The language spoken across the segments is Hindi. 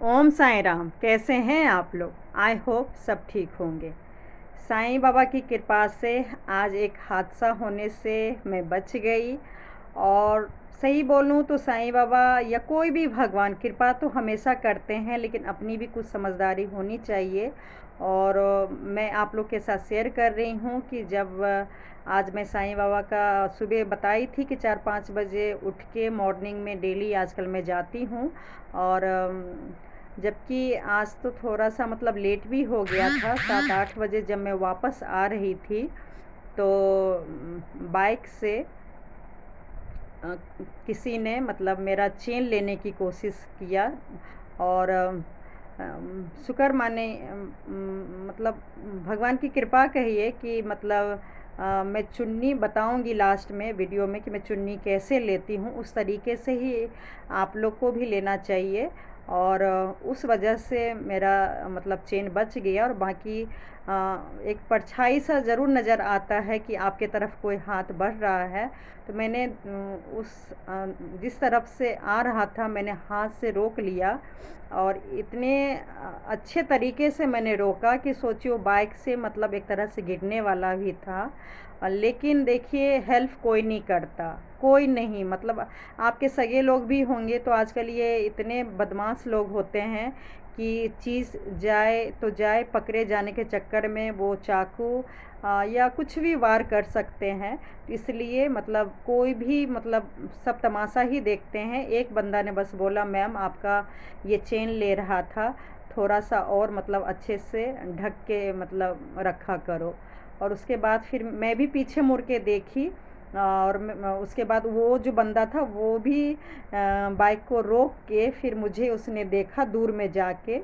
ओम साईं राम। कैसे हैं आप लोग? आई होप सब ठीक होंगे। साईं बाबा की कृपा से आज एक हादसा होने से मैं बच गई। और सही बोलूं तो साईं बाबा या कोई भी भगवान कृपा तो हमेशा करते हैं, लेकिन अपनी भी कुछ समझदारी होनी चाहिए। और मैं आप लोग के साथ शेयर कर रही हूँ कि जब आज मैं साईं बाबा का सुबह बताई थी कि 4-5 बजे उठ के मॉर्निंग में डेली आजकल मैं जाती हूँ। और जबकि आज तो थोड़ा सा मतलब लेट भी हो गया था। 7-8 बजे जब मैं वापस आ रही थी तो बाइक से अ, किसी ने मतलब मेरा चेन लेने की कोशिश किया। और शुक्र माने मतलब भगवान की कृपा कहिए कि मतलब मैं चुन्नी बताऊंगी लास्ट में वीडियो में कि मैं चुन्नी कैसे लेती हूँ, उस तरीके से ही आप लोग को भी लेना चाहिए। और उस वजह से मेरा मतलब चेन बच गया। और बाकी एक परछाई सा ज़रूर नज़र आता है कि आपके तरफ कोई हाथ बढ़ रहा है। तो मैंने जिस तरफ से आ रहा था मैंने हाथ से रोक लिया। और इतने अच्छे तरीके से मैंने रोका कि सोचियो बाइक से मतलब एक तरह से गिरने वाला भी था। लेकिन देखिए हेल्प कोई नहीं करता, कोई नहीं। मतलब आपके सगे लोग भी होंगे तो आजकल ये इतने बदमाश लोग होते हैं कि चीज़ जाए तो जाए, पकड़े जाने के चक्कर में वो चाकू या कुछ भी वार कर सकते हैं। इसलिए मतलब कोई भी मतलब सब तमाशा ही देखते हैं। एक बंदा ने बस बोला मैम आपका ये चेन ले रहा था, थोड़ा सा और मतलब अच्छे से ढक के मतलब रखा करो। और उसके बाद फिर मैं भी पीछे मुड़ के देखी। और उसके बाद वो जो बंदा था वो भी बाइक को रोक के फिर मुझे उसने देखा दूर में जाके।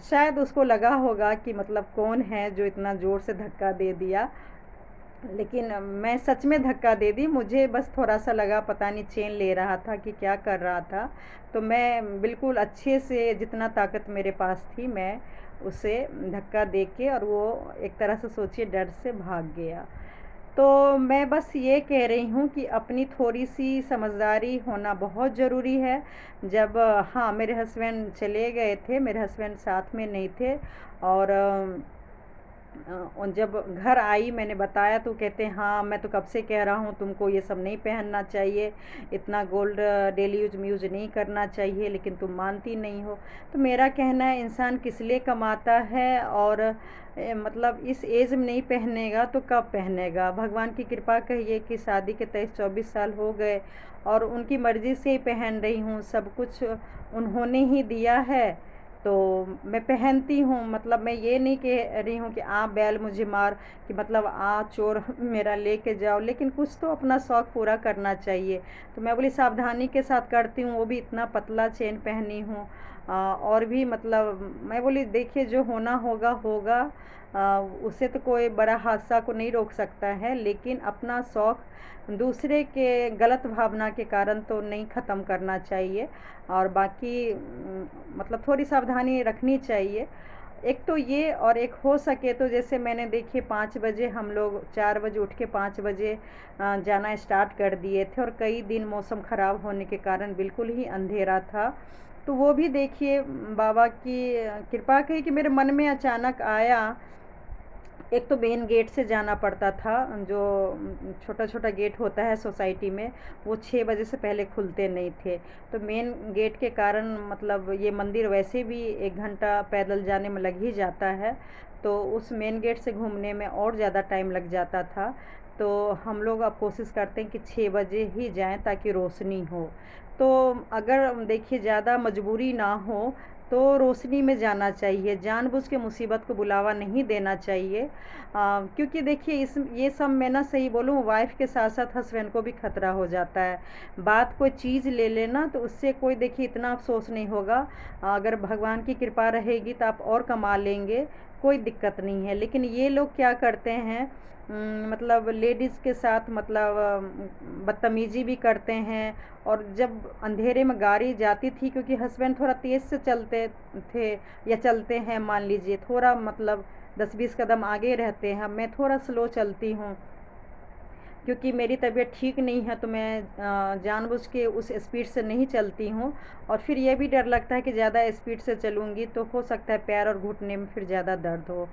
शायद उसको लगा होगा कि मतलब कौन है जो इतना ज़ोर से धक्का दे दिया। लेकिन मैं सच में धक्का दे दी, मुझे बस थोड़ा सा लगा पता नहीं चेन ले रहा था कि क्या कर रहा था। तो मैं बिल्कुल अच्छे से जितना ताकत मेरे पास थी मैं उसे धक्का दे के, और वो एक तरह से सोचिए डर से भाग गया। तो मैं बस ये कह रही हूँ कि अपनी थोड़ी सी समझदारी होना बहुत ज़रूरी है। जब हाँ मेरे हस्बैंड चले गए थे, मेरे हस्बैंड साथ में नहीं थे। और और जब घर आई मैंने बताया तो कहते हैं हाँ मैं तो कब से कह रहा हूँ तुमको ये सब नहीं पहनना चाहिए, इतना गोल्ड डेली यूज नहीं करना चाहिए, लेकिन तुम मानती नहीं हो। तो मेरा कहना है इंसान किस लिए कमाता है, और मतलब इस एज में नहीं पहनेगा तो कब पहनेगा। भगवान की कृपा कहिए कि शादी के 23-24 साल हो गए और उनकी मर्ज़ी से ही पहन रही हूँ। सब कुछ उन्होंने ही दिया है तो मैं पहनती हूँ। मतलब मैं ये नहीं कह रही हूँ कि आ बैल मुझे मार, कि मतलब आ चोर मेरा लेके जाओ, लेकिन कुछ तो अपना शौक़ पूरा करना चाहिए। तो मैं बोली सावधानी के साथ करती हूँ, वो भी इतना पतला चेन पहनी हूँ। और भी मतलब मैं बोली देखिए जो होना होगा होगा। उसे तो कोई बड़ा हादसा को नहीं रोक सकता है, लेकिन अपना शौक़ दूसरे के गलत भावना के कारण तो नहीं ख़त्म करना चाहिए। और बाकी मतलब थोड़ी सावधानी रखनी चाहिए। एक तो ये, और एक हो सके तो जैसे मैंने देखिए 5 बजे हम लोग 4 बजे उठ के 5 बजे जाना स्टार्ट कर दिए थे। और कई दिन मौसम ख़राब होने के कारण बिल्कुल ही अंधेरा था। तो वो भी देखिए बाबा की कृपा कही कि मेरे मन में अचानक आया। एक तो मेन गेट से जाना पड़ता था, जो छोटा छोटा गेट होता है सोसाइटी में, वो 6 बजे से पहले खुलते नहीं थे। तो मेन गेट के कारण मतलब ये मंदिर वैसे भी 1 घंटा पैदल जाने में लग ही जाता है, तो उस मेन गेट से घूमने में और ज़्यादा टाइम लग जाता था। तो हम लोग अब कोशिश करते हैं कि 6 बजे ही जाएं ताकि रोशनी हो। तो अगर देखिए ज़्यादा मजबूरी ना हो तो रोशनी में जाना चाहिए, जानबूझ के मुसीबत को बुलावा नहीं देना चाहिए। क्योंकि देखिए इस ये सब मैं ना सही बोलूँ वाइफ के साथ साथ हस्बैंड को भी खतरा हो जाता है। बात कोई चीज़ ले लेना तो उससे कोई देखिए इतना अफसोस नहीं होगा। अगर भगवान की कृपा रहेगी तो आप और कमा लेंगे, कोई दिक्कत नहीं है। लेकिन ये लोग क्या करते हैं, मतलब लेडीज़ के साथ मतलब बदतमीज़ी भी करते हैं। और जब अंधेरे में गाड़ी जाती थी, क्योंकि हस्बैंड थोड़ा तेज़ से चलते थे या चलते हैं, मान लीजिए थोड़ा मतलब 10-20 कदम आगे रहते हैं, मैं थोड़ा स्लो चलती हूँ। क्योंकि मेरी तबीयत ठीक नहीं है तो मैं जानबूझ के उस स्पीड से नहीं चलती हूँ। और फिर ये भी डर लगता है कि ज़्यादा स्पीड से चलूँगी तो हो सकता है पैर और घुटने में फिर ज़्यादा दर्द हो।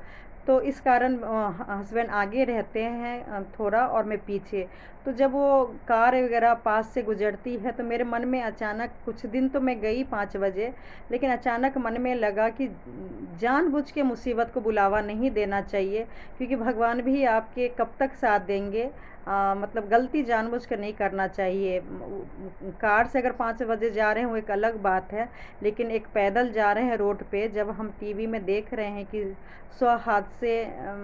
तो इस कारण हस्बैंड आगे रहते हैं थोड़ा, और मैं पीछे। तो जब वो कार वगैरह पास से गुजरती है तो मेरे मन में अचानक, कुछ दिन तो मैं गई 5 बजे, लेकिन अचानक मन में लगा कि जानबूझ के मुसीबत को बुलावा नहीं देना चाहिए, क्योंकि भगवान भी आपके कब तक साथ देंगे। मतलब गलती जानबूझ कर नहीं करना चाहिए। कार से अगर 5 बजे जा रहे हैं वो एक अलग बात है, लेकिन एक पैदल जा रहे हैं रोड पे, जब हम टीवी में देख रहे हैं कि 100 हादसे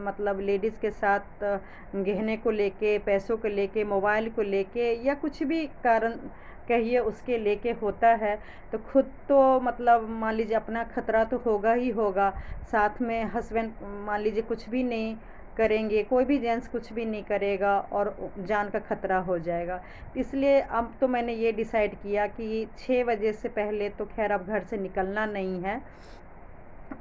मतलब लेडीज़ के साथ गहने को लेके, पैसों को लेके, मोबाइल को लेके, या कुछ भी कारण कहिए उसके लेके होता है, तो खुद तो मतलब मान लीजिए अपना खतरा तो होगा ही होगा, साथ में हस्बैंड मान लीजिए कुछ भी नहीं करेंगे, कोई भी जेंट्स कुछ भी नहीं करेगा और जान का खतरा हो जाएगा। इसलिए अब तो मैंने ये डिसाइड किया कि 6 बजे से पहले तो खैर अब घर से निकलना नहीं है।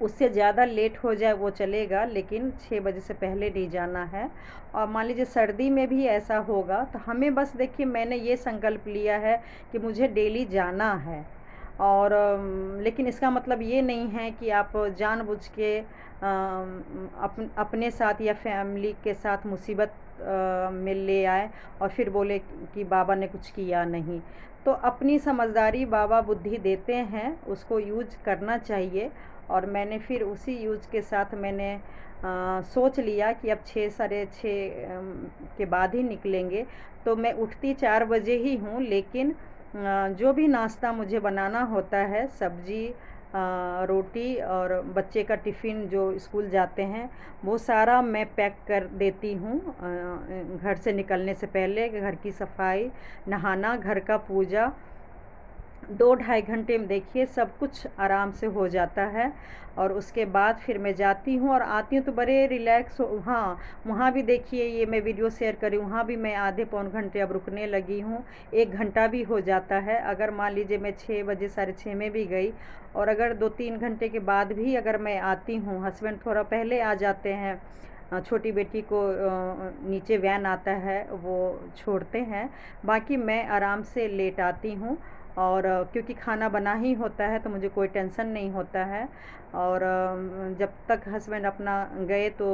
उससे ज़्यादा लेट हो जाए वो चलेगा, लेकिन 6 बजे से पहले नहीं जाना है। और मान लीजिए सर्दी में भी ऐसा होगा तो हमें बस, देखिए मैंने ये संकल्प लिया है कि मुझे डेली जाना है। और लेकिन इसका मतलब ये नहीं है कि आप जानबूझ के अपने साथ या फैमिली के साथ मुसीबत में ले आए और फिर बोले कि बाबा ने कुछ किया नहीं। तो अपनी समझदारी बाबा बुद्धि देते हैं, उसको यूज करना चाहिए। और मैंने फिर उसी यूज के साथ मैंने सोच लिया कि अब 6 साढ़े 6 के बाद ही निकलेंगे। तो मैं उठती 4 बजे ही हूँ, लेकिन जो भी नाश्ता मुझे बनाना होता है, सब्जी, रोटी और बच्चे का टिफ़िन जो स्कूल जाते हैं, वो सारा मैं पैक कर देती हूँ घर से निकलने से पहले। घर की सफाई, नहाना, घर का पूजा, 2 ढाई घंटे में देखिए सब कुछ आराम से हो जाता है। और उसके बाद फिर मैं जाती हूँ और आती हूँ तो बड़े रिलैक्स हो। हाँ, वहाँ भी देखिए ये मैं वीडियो शेयर करी, वहाँ भी मैं आधे पौन घंटे अब रुकने लगी हूँ। 1 घंटा भी हो जाता है। अगर मान लीजिए मैं 6 बजे, साढ़े 6 में भी गई, और अगर 2-3 घंटे के बाद भी अगर मैं आती हूँ, हस्बैंड थोड़ा पहले आ जाते हैं, छोटी बेटी को नीचे वैन आता है वो छोड़ते हैं, बाकी मैं आराम से लेट आती हूँ। और क्योंकि खाना बना ही होता है तो मुझे कोई टेंशन नहीं होता है। और जब तक हस्बैंड अपना गए तो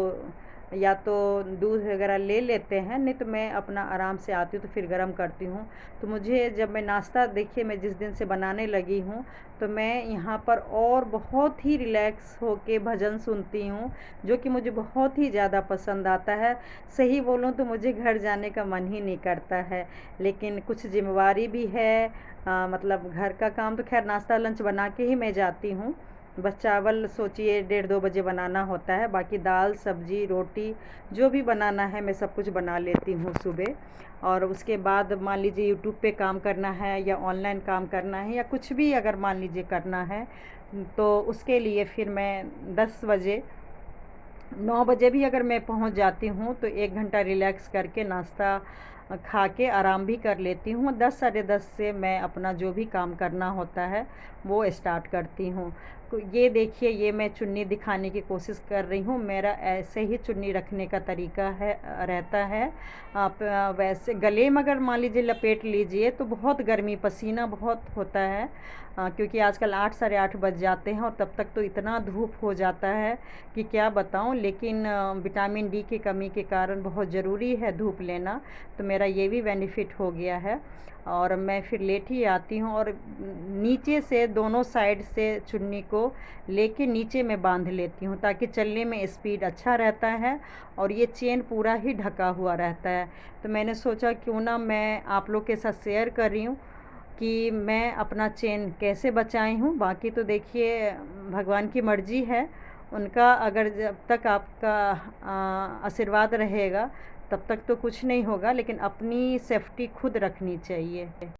या तो दूध वगैरह ले लेते हैं, नहीं तो मैं अपना आराम से आती हूँ तो फिर गरम करती हूँ। तो मुझे जब मैं नाश्ता, देखिए मैं जिस दिन से बनाने लगी हूँ, तो मैं यहाँ पर और बहुत ही रिलैक्स होके भजन सुनती हूँ, जो कि मुझे बहुत ही ज़्यादा पसंद आता है। सही बोलूँ तो मुझे घर जाने का मन ही नहीं करता है, लेकिन कुछ जिम्मेवारी भी है। मतलब घर का काम तो खैर नाश्ता लंच बना के ही मैं जाती हूँ। बस चावल सोचिए 1:30-2 बजे बनाना होता है, बाकी दाल सब्जी रोटी जो भी बनाना है मैं सब कुछ बना लेती हूँ सुबह। और उसके बाद मान लीजिए यूट्यूब पे काम करना है या ऑनलाइन काम करना है या कुछ भी अगर मान लीजिए करना है, तो उसके लिए फिर मैं 10 बजे, 9 बजे भी अगर मैं पहुंच जाती हूँ तो 1 घंटा रिलैक्स करके नाश्ता खा के आराम भी कर लेती हूँ। 10 साढ़े 10 से मैं अपना जो भी काम करना होता है वो स्टार्ट करती हूँ। तो ये देखिए, ये मैं चुन्नी दिखाने की कोशिश कर रही हूँ। मेरा ऐसे ही चुन्नी रखने का तरीका है रहता है। आप वैसे गले में अगर मान लीजिए लपेट लीजिए तो बहुत गर्मी, पसीना बहुत होता है, क्योंकि आजकल 8 साढ़े 8 बज जाते हैं और तब तक तो इतना धूप हो जाता है कि क्या बताऊं। लेकिन विटामिन डी की कमी के कारण बहुत ज़रूरी है धूप लेना, तो मेरा ये भी बेनिफिट हो गया है। और मैं फिर लेट ही आती हूँ और नीचे से दोनों साइड से चुन्नी को लेके नीचे में बांध लेती हूँ, ताकि चलने में स्पीड अच्छा रहता है और ये चेन पूरा ही ढका हुआ रहता है। तो मैंने सोचा क्यों ना मैं आप लोग के साथ शेयर कर रही हूँ कि मैं अपना चेन कैसे बचाई हूँ। बाकी तो देखिए भगवान की मर्ज़ी है, उनका अगर जब तक आपका आशीर्वाद रहेगा तब तक तो कुछ नहीं होगा, लेकिन अपनी सेफ्टी खुद रखनी चाहिए।